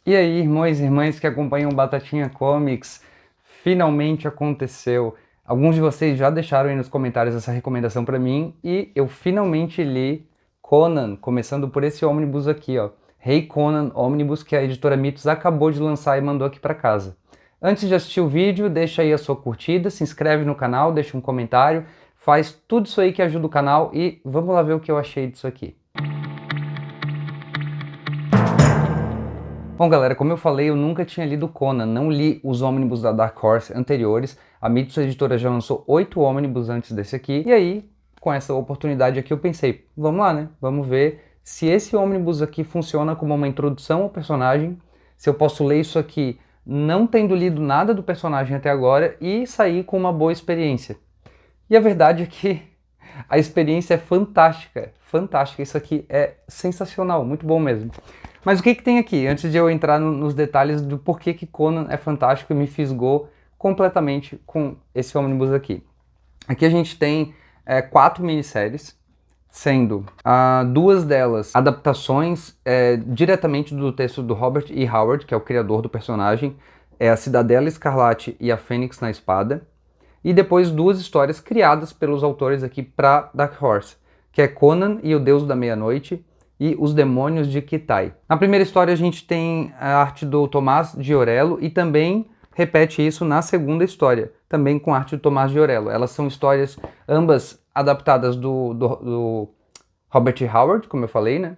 E aí, irmãos e irmãs que acompanham Batatinha Comics, finalmente aconteceu. Alguns de vocês já deixaram aí nos comentários essa recomendação para mim e eu finalmente li Conan, começando por esse ônibus aqui, ó. Rei Conan Omnibus, que a editora Mitos acabou de lançar e mandou aqui para casa. Antes de assistir o vídeo, deixa aí a sua curtida, se inscreve no canal, deixa um comentário, faz tudo isso aí que ajuda o canal e vamos lá ver o que eu achei disso aqui. Bom, galera, como eu falei, eu nunca tinha lido Conan, não li os ônibus da Dark Horse anteriores. A Mitos Editora já lançou 8 ônibus antes desse aqui. E aí, com essa oportunidade aqui, eu pensei, vamos lá, né? Vamos ver se esse ônibus aqui funciona como uma introdução ao personagem, se eu posso ler isso aqui não tendo lido nada do personagem até agora e sair com uma boa experiência. E a verdade é que a experiência é fantástica, fantástica. Isso aqui é sensacional, muito bom mesmo. Mas o que tem aqui? Antes de eu entrar nos detalhes do porquê que Conan é fantástico e me fisgou completamente com esse ônibus aqui. Aqui a gente tem 4 minisséries, sendo 2 delas adaptações diretamente do texto do Robert E. Howard, que é o criador do personagem, é a Cidadela Escarlate e a Fênix na Espada, e depois 2 histórias criadas pelos autores aqui para Dark Horse, que é Conan e o Deus da Meia-Noite e Os Demônios de Kitai. Na primeira história a gente tem a arte do Tomás de Orello e também repete isso na segunda história, também com arte do Tomás de Orello. Elas são histórias ambas adaptadas do Robert E. Howard, como eu falei, né?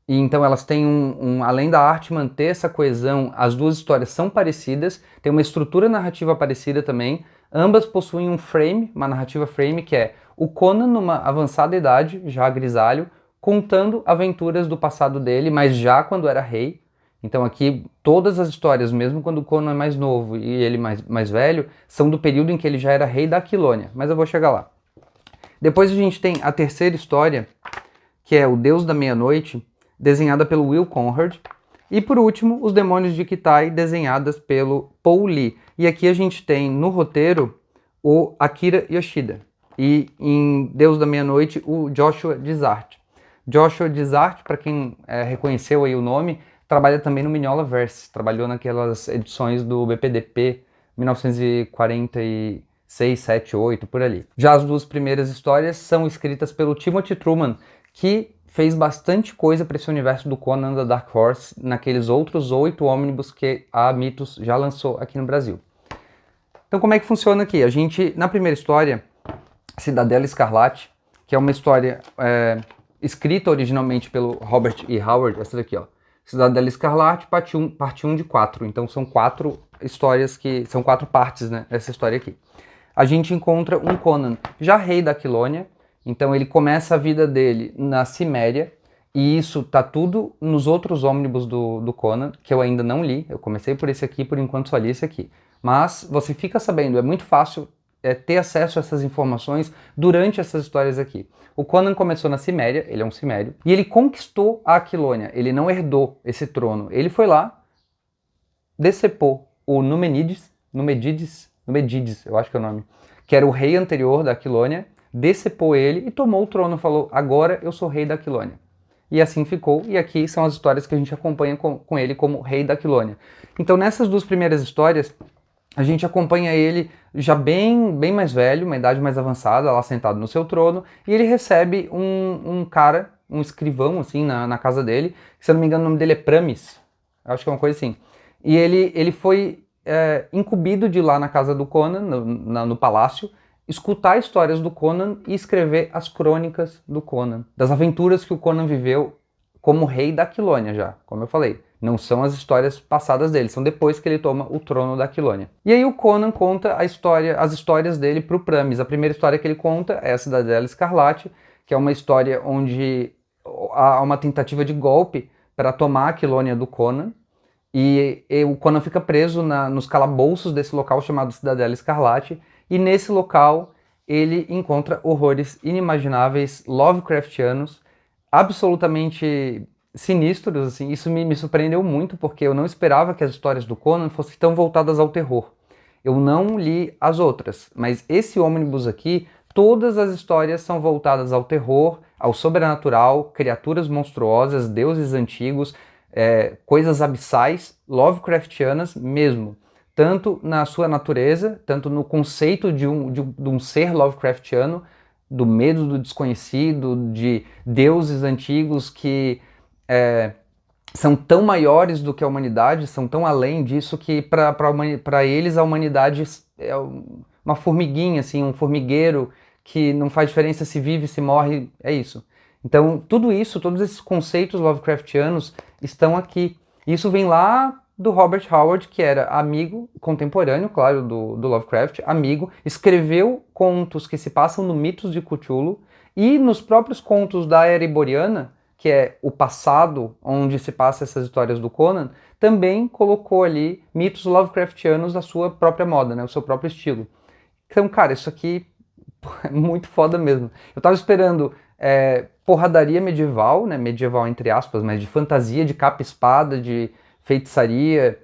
E então elas têm além da arte manter essa coesão, as 2 histórias são parecidas, tem uma estrutura narrativa parecida também, ambas possuem um frame, uma narrativa frame, que é o Conan numa avançada idade, já grisalho, contando aventuras do passado dele, mas já quando era rei. Então aqui todas as histórias, mesmo quando o Conan é mais novo e ele mais velho, são do período em que ele já era rei da Aquilônia, mas eu vou chegar lá. Depois a gente tem a terceira história, que é O Deus da Meia-Noite, desenhada pelo Will Conrad, e por último, Os Demônios de Kitai, desenhadas pelo Paul Lee. E aqui a gente tem no roteiro o Akira Yoshida, e em Deus da Meia-Noite o Joshua Dysart. Joshua Dysart, para quem reconheceu aí o nome, trabalha também no Mignola Verse, trabalhou naquelas edições do BPDP 1946, 7, 8, por ali. Já as 2 primeiras histórias são escritas pelo Timothy Truman, que fez bastante coisa para esse universo do Conan da Dark Horse naqueles outros 8 ônibus que a Mitos já lançou aqui no Brasil. Então como é que funciona aqui? A gente, na primeira história, Cidadela Escarlate, que é uma história escrita originalmente pelo Robert E. Howard, essa daqui, ó. Cidadela Escarlate, parte 1 de 4. Então são 4 histórias são 4 partes, né, dessa história aqui. A gente encontra um Conan já rei da Aquilônia, então ele começa a vida dele na Ciméria, e isso tá tudo nos outros ônibus do Conan, que eu ainda não li. Eu comecei por esse aqui, por enquanto só li esse aqui. Mas você fica sabendo, é muito fácil ter acesso a essas informações durante essas histórias aqui. O Conan começou na Ciméria, ele é um cimério, e ele conquistou a Aquilônia, ele não herdou esse trono. Ele foi lá, decepou o Numenides, eu acho que é o nome, que era o rei anterior da Aquilônia, decepou ele e tomou o trono, falou, agora eu sou rei da Aquilônia. E assim ficou, e aqui são as histórias que a gente acompanha com ele como rei da Aquilônia. Então nessas 2 primeiras histórias, a gente acompanha ele já bem mais velho, uma idade mais avançada, lá sentado no seu trono, e ele recebe um cara, um escrivão, assim, na casa dele, se eu não me engano o nome dele é Pramis, acho que é uma coisa assim. E ele foi incumbido de ir lá na casa do Conan, no palácio, escutar histórias do Conan e escrever as crônicas do Conan, das aventuras que o Conan viveu como rei da Aquilônia já, como eu falei. Não são as histórias passadas dele, são depois que ele toma o trono da Aquilônia. E aí o Conan conta as histórias dele para o Pramis. A primeira história que ele conta é a Cidadela Escarlate, que é uma história onde há uma tentativa de golpe para tomar a Aquilônia do Conan, e o Conan fica preso nos calabouços desse local chamado Cidadela Escarlate, e nesse local ele encontra horrores inimagináveis, Lovecraftianos, absolutamente sinistros, assim. Isso me surpreendeu muito, porque eu não esperava que as histórias do Conan fossem tão voltadas ao terror. Eu não li as outras, mas esse ônibus aqui, todas as histórias são voltadas ao terror, ao sobrenatural, criaturas monstruosas, deuses antigos, coisas abissais, Lovecraftianas mesmo, tanto na sua natureza, tanto no conceito de um ser Lovecraftiano, do medo do desconhecido, de deuses antigos que são tão maiores do que a humanidade, são tão além disso que para eles a humanidade é uma formiguinha, assim, um formigueiro que não faz diferença se vive, se morre, é isso. Então tudo isso, todos esses conceitos Lovecraftianos estão aqui. Isso vem lá do Robert Howard, que era amigo, contemporâneo, claro, do Lovecraft, amigo, escreveu contos que se passam no mitos de Cthulhu e nos próprios contos da Era Iboriana, que é o passado onde se passa essas histórias do Conan, também colocou ali mitos Lovecraftianos da sua própria moda, né, o seu próprio estilo. Então, cara, isso aqui é muito foda mesmo. Eu tava esperando porradaria medieval, né, medieval entre aspas, mas de fantasia, de capa e espada, de feitiçaria,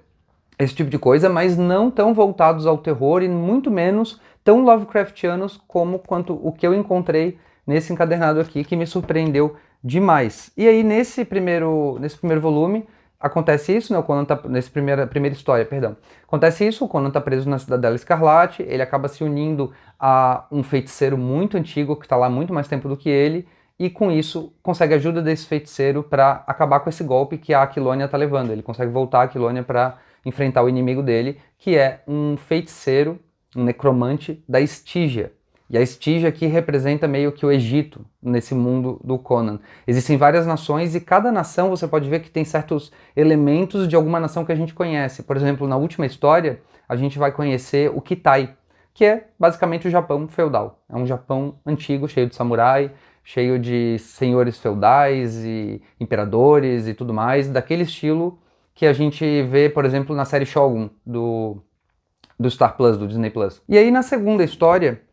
esse tipo de coisa, mas não tão voltados ao terror e muito menos tão Lovecraftianos quanto o que eu encontrei nesse encadernado aqui, que me surpreendeu demais. E aí, nesse primeiro volume, acontece isso, né? O Conan tá, nessa primeira história, perdão. Acontece isso, o Conan tá preso na Cidadela Escarlate, ele acaba se unindo a um feiticeiro muito antigo, que está lá há muito mais tempo do que ele, e com isso consegue a ajuda desse feiticeiro para acabar com esse golpe que a Aquilônia tá levando. Ele consegue voltar a Aquilônia para enfrentar o inimigo dele, que é um feiticeiro, um necromante da Estígia. E a Estígia aqui representa meio que o Egito nesse mundo do Conan. Existem várias nações e cada nação você pode ver que tem certos elementos de alguma nação que a gente conhece. Por exemplo, na última história, a gente vai conhecer o Kitai, que é basicamente o Japão feudal. É um Japão antigo, cheio de samurai, cheio de senhores feudais e imperadores e tudo mais, daquele estilo que a gente vê, por exemplo, na série Shogun, do Star Plus, do Disney Plus. E aí, na segunda história,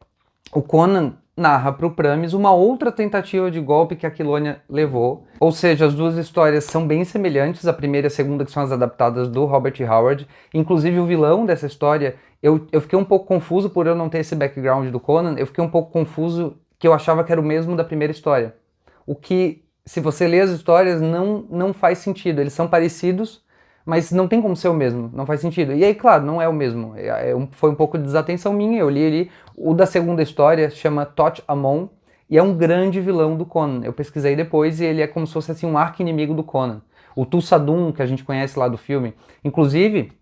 o Conan narra para o Pramis uma outra tentativa de golpe que a Aquilônia levou. Ou seja, as duas histórias são bem semelhantes, a primeira e a segunda, que são as adaptadas do Robert Howard. Inclusive o vilão dessa história, eu fiquei um pouco confuso por eu não ter esse background do Conan, eu fiquei um pouco confuso que eu achava que era o mesmo da primeira história. O que, se você lê as histórias, não faz sentido. Eles são parecidos, mas não tem como ser o mesmo, não faz sentido. E aí, claro, não é o mesmo. Foi um pouco de desatenção minha, eu li ali. O da segunda história chama Thoth Amon, e é um grande vilão do Conan. Eu pesquisei depois e ele é como se fosse assim, um arqui-inimigo do Conan. O Tulsadum, que a gente conhece lá do filme. Inclusive,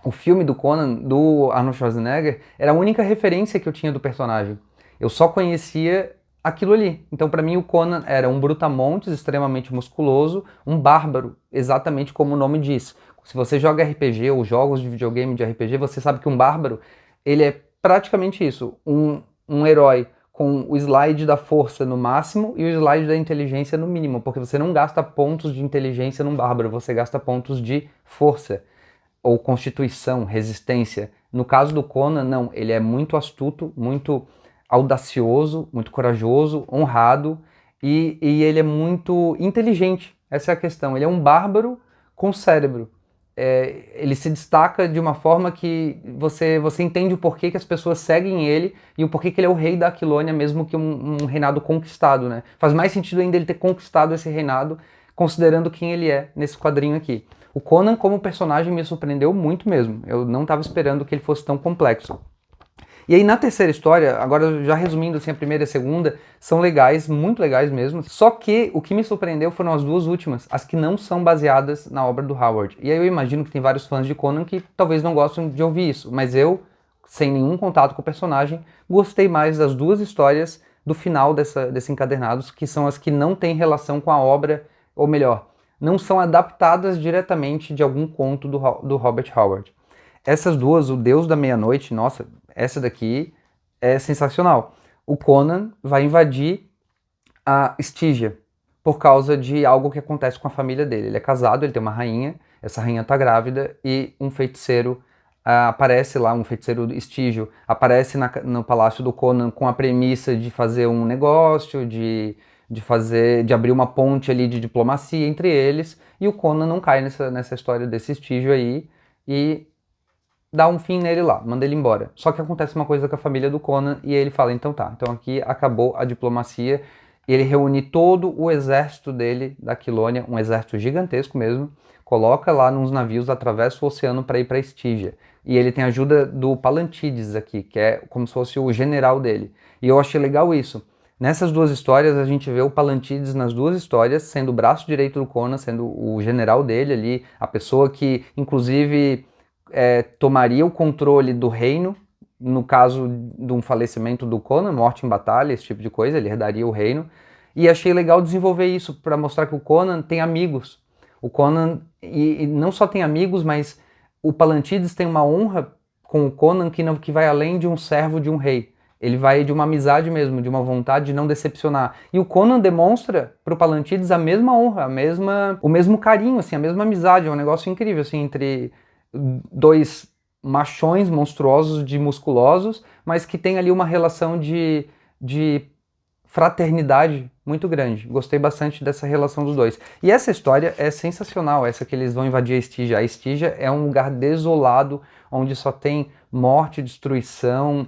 o filme do Conan, do Arnold Schwarzenegger, era a única referência que eu tinha do personagem. Eu só conhecia aquilo ali. Então, para mim, o Conan era um brutamontes extremamente musculoso, um bárbaro, exatamente como o nome diz. Se você joga RPG ou jogos de videogame de RPG, você sabe que um bárbaro, ele é praticamente isso, um herói com o slide da força no máximo e o slide da inteligência no mínimo, porque você não gasta pontos de inteligência num bárbaro, você gasta pontos de força, ou constituição, resistência. No caso do Conan, não, ele é muito astuto, muito audacioso, muito corajoso, honrado, e ele é muito inteligente, essa é a questão. Ele é um bárbaro com cérebro. Ele se destaca de uma forma que você entende o porquê que as pessoas seguem ele e o porquê que ele é o rei da Aquilônia, mesmo que um reinado conquistado, né? Faz mais sentido ainda ele ter conquistado esse reinado, considerando quem ele é nesse quadrinho aqui. O Conan, como personagem, me surpreendeu muito mesmo. Eu não estava esperando que ele fosse tão complexo. E aí na terceira história, agora já resumindo assim, a primeira e a segunda, são legais, muito legais mesmo. Só que o que me surpreendeu foram as duas últimas, as que não são baseadas na obra do Howard. E aí eu imagino que tem vários fãs de Conan que talvez não gostem de ouvir isso, mas eu, sem nenhum contato com o personagem, gostei mais das duas histórias do final desse encadernados, que são as que não têm relação com a obra, ou melhor, não são adaptadas diretamente de algum conto do Robert Howard. Essas duas, O Deus da Meia-Noite, nossa, essa daqui é sensacional. O Conan vai invadir a Estígia por causa de algo que acontece com a família dele. Ele é casado, ele tem uma rainha, essa rainha tá grávida e um feiticeiro aparece lá, um feiticeiro estígio, aparece no palácio do Conan com a premissa de fazer um negócio, de abrir uma ponte ali de diplomacia entre eles, e o Conan não cai nessa história desse estígio aí e dá um fim nele lá, manda ele embora. Só que acontece uma coisa com a família do Conan e ele fala, então tá, então aqui acabou a diplomacia, e ele reúne todo o exército dele, da Aquilônia, um exército gigantesco mesmo, coloca lá nos navios, atravessa o oceano para ir para Estígia. E ele tem a ajuda do Palantídes aqui, que é como se fosse o general dele. E eu achei legal isso. Nessas duas histórias, a gente vê o Palantídes nas duas histórias, sendo o braço direito do Conan, sendo o general dele ali, a pessoa que, inclusive, tomaria o controle do reino, no caso de um falecimento do Conan, morte em batalha, esse tipo de coisa, ele herdaria o reino. E achei legal desenvolver isso, para mostrar que o Conan tem amigos. O Conan, e não só tem amigos, mas o Palantídes tem uma honra com o Conan que vai além de um servo de um rei. Ele vai de uma amizade mesmo, de uma vontade de não decepcionar. E o Conan demonstra pro Palantídes a mesma honra, o mesmo carinho, assim, a mesma amizade. É um negócio incrível, assim, entre dois machões monstruosos de musculosos, mas que tem ali uma relação de fraternidade muito grande. Gostei bastante dessa relação dos dois. E essa história é sensacional, essa que eles vão invadir a Estígia. A Estígia é um lugar desolado, onde só tem morte, destruição,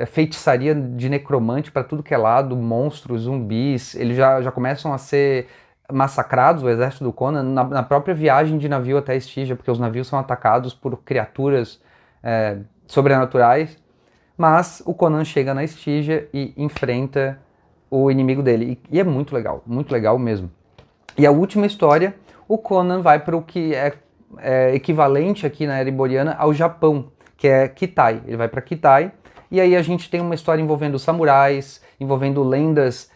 feitiçaria de necromante para tudo que é lado, monstros, zumbis. Eles já começam a ser massacrados, o exército do Conan, na própria viagem de navio até a Estígia, porque os navios são atacados por criaturas sobrenaturais. Mas o Conan chega na Estígia e enfrenta o inimigo dele. E é muito legal mesmo. E a última história, o Conan vai para o que é equivalente aqui na Era Iboriana ao Japão, que é Kitai. Ele vai para Kitai, e aí a gente tem uma história envolvendo samurais, envolvendo lendas,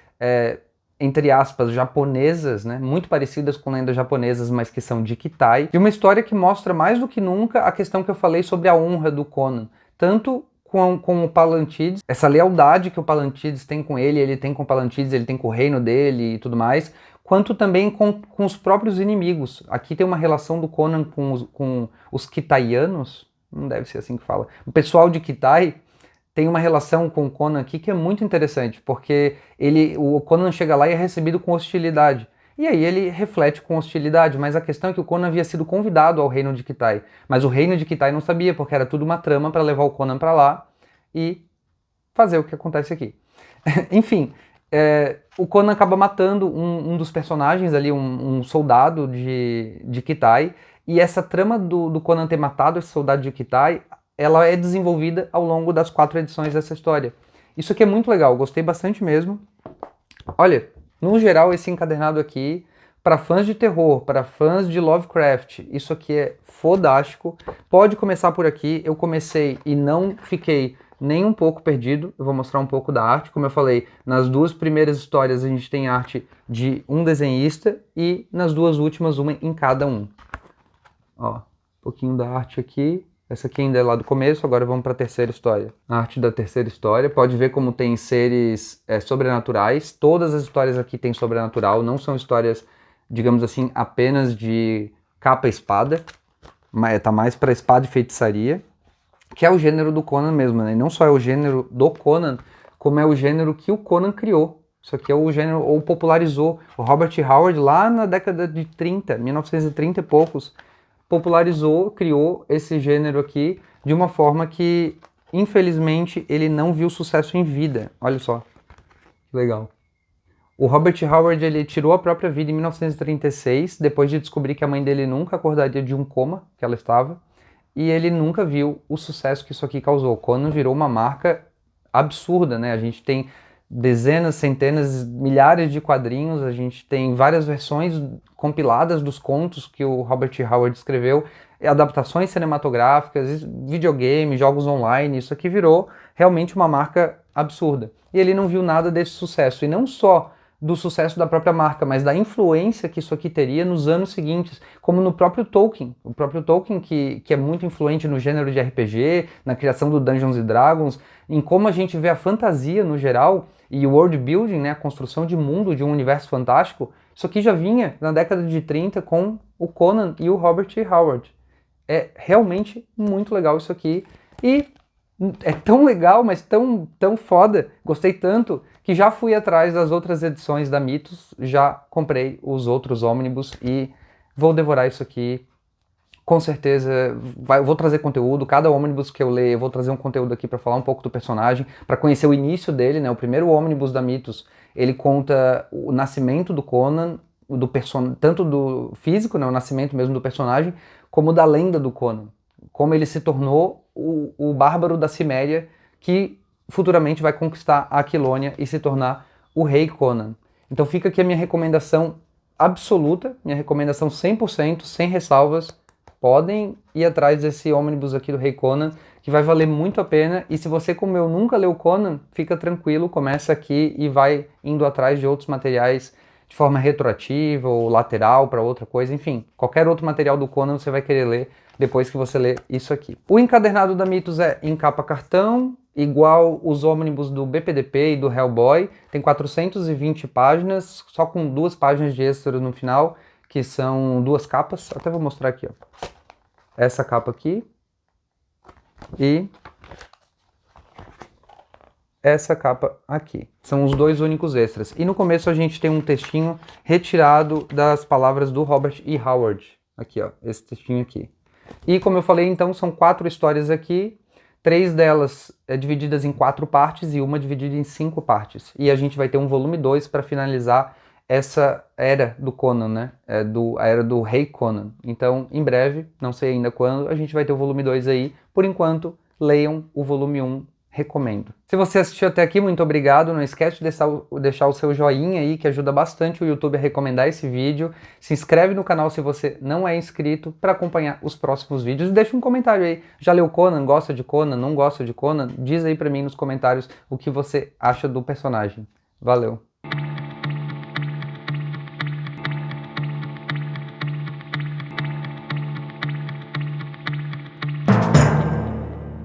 entre aspas, japonesas, né? Muito parecidas com lendas japonesas, mas que são de Kitai. E uma história que mostra mais do que nunca a questão que eu falei sobre a honra do Conan. Tanto com o Palantídes, essa lealdade que o Palantídes tem com ele tem com o Palantídes, ele tem com o reino dele e tudo mais, quanto também com os próprios inimigos. Aqui tem uma relação do Conan com os Kitaianos, não deve ser assim que fala. O pessoal de Kitai tem uma relação com o Conan aqui que é muito interessante, porque o Conan chega lá e é recebido com hostilidade. E aí ele reflete com hostilidade, mas a questão é que o Conan havia sido convidado ao reino de Kitai. Mas o reino de Kitai não sabia, porque era tudo uma trama para levar o Conan para lá e fazer o que acontece aqui. Enfim, o Conan acaba matando um dos personagens ali, um soldado de Kitai, e essa trama do Conan ter matado esse soldado de Kitai, ela é desenvolvida ao longo das 4 edições dessa história. Isso aqui é muito legal, gostei bastante mesmo. Olha, no geral, esse encadernado aqui, para fãs de terror, para fãs de Lovecraft, isso aqui é fodástico. Pode começar por aqui. Eu comecei e não fiquei nem um pouco perdido. Eu vou mostrar um pouco da arte. Como eu falei, nas 2 primeiras histórias a gente tem arte de um desenhista e nas 2 últimas uma em cada um. Ó, um pouquinho da arte aqui. Essa aqui ainda é lá do começo, agora vamos para a terceira história. A arte da terceira história, pode ver como tem seres sobrenaturais. Todas as histórias aqui têm sobrenatural, não são histórias, digamos assim, apenas de capa e espada. Tá mais para espada e feitiçaria, que é o gênero do Conan mesmo, né? E não só é o gênero do Conan, como é o gênero que o Conan criou. Isso aqui é o gênero, ou popularizou. O Robert Howard, lá na década de 30, 1930 e poucos, popularizou, criou esse gênero aqui de uma forma que, infelizmente, ele não viu sucesso em vida. Olha só, que legal. O Robert Howard, ele tirou a própria vida em 1936, depois de descobrir que a mãe dele nunca acordaria de um coma que ela estava, e ele nunca viu o sucesso que isso aqui causou. Conan virou uma marca absurda, né? A gente tem dezenas, centenas, milhares de quadrinhos, a gente tem várias versões compiladas dos contos que o Robert Howard escreveu, adaptações cinematográficas, videogame, jogos online, isso aqui virou realmente uma marca absurda. E ele não viu nada desse sucesso, e não só do sucesso da própria marca, mas da influência que isso aqui teria nos anos seguintes, como no próprio Tolkien. O próprio Tolkien, que é muito influente no gênero de RPG, na criação do Dungeons & Dragons, em como a gente vê a fantasia no geral, e o world building, né, a construção de mundo, de um universo fantástico, isso aqui já vinha na década de 30 com o Conan e o Robert Howard. É realmente muito legal isso aqui, e é tão legal, mas tão foda, gostei tanto, que já fui atrás das outras edições da Mythos, já comprei os outros ônibus e vou devorar isso aqui. Com certeza, vou trazer conteúdo, cada ônibus que eu ler, eu vou trazer um conteúdo aqui para falar um pouco do personagem, para conhecer o início dele, né? O primeiro ônibus da Mythos, ele conta o nascimento do Conan, tanto do físico, né, o nascimento mesmo do personagem, como da lenda do Conan. Como ele se tornou o bárbaro da Ciméria que futuramente vai conquistar a Aquilônia e se tornar o rei Conan. Então fica aqui a minha recomendação absoluta, minha recomendação 100%, sem ressalvas. Podem ir atrás desse ônibus aqui do Rei Conan, que vai valer muito a pena. E se você, como eu, nunca leu Conan, fica tranquilo, começa aqui e vai indo atrás de outros materiais de forma retroativa ou lateral para outra coisa. Enfim, qualquer outro material do Conan você vai querer ler depois que você ler isso aqui. O encadernado da Mitos é em capa cartão, igual os ônibus do BPDP e do Hellboy. Tem 420 páginas, só com 2 páginas de extras no final, que são 2 capas. Até vou mostrar aqui, ó. Essa capa aqui e essa capa aqui. São os 2 únicos extras. E no começo a gente tem um textinho retirado das palavras do Robert E. Howard. Aqui, ó, esse textinho aqui. E como eu falei, então, são 4 histórias aqui. 3 delas divididas em 4 partes e uma dividida em 5 partes. E a gente vai ter um volume 2 para finalizar essa era do Conan, né? A era do Rei Conan. Então, em breve, não sei ainda quando, a gente vai ter o volume 2 aí. Por enquanto, leiam o volume 1, recomendo. Se você assistiu até aqui, muito obrigado. Não esquece de deixar o seu joinha aí, que ajuda bastante o YouTube a recomendar esse vídeo. Se inscreve no canal se você não é inscrito para acompanhar os próximos vídeos. E deixa um comentário aí. Já leu Conan? Gosta de Conan? Não gosta de Conan? Diz aí para mim nos comentários o que você acha do personagem. Valeu!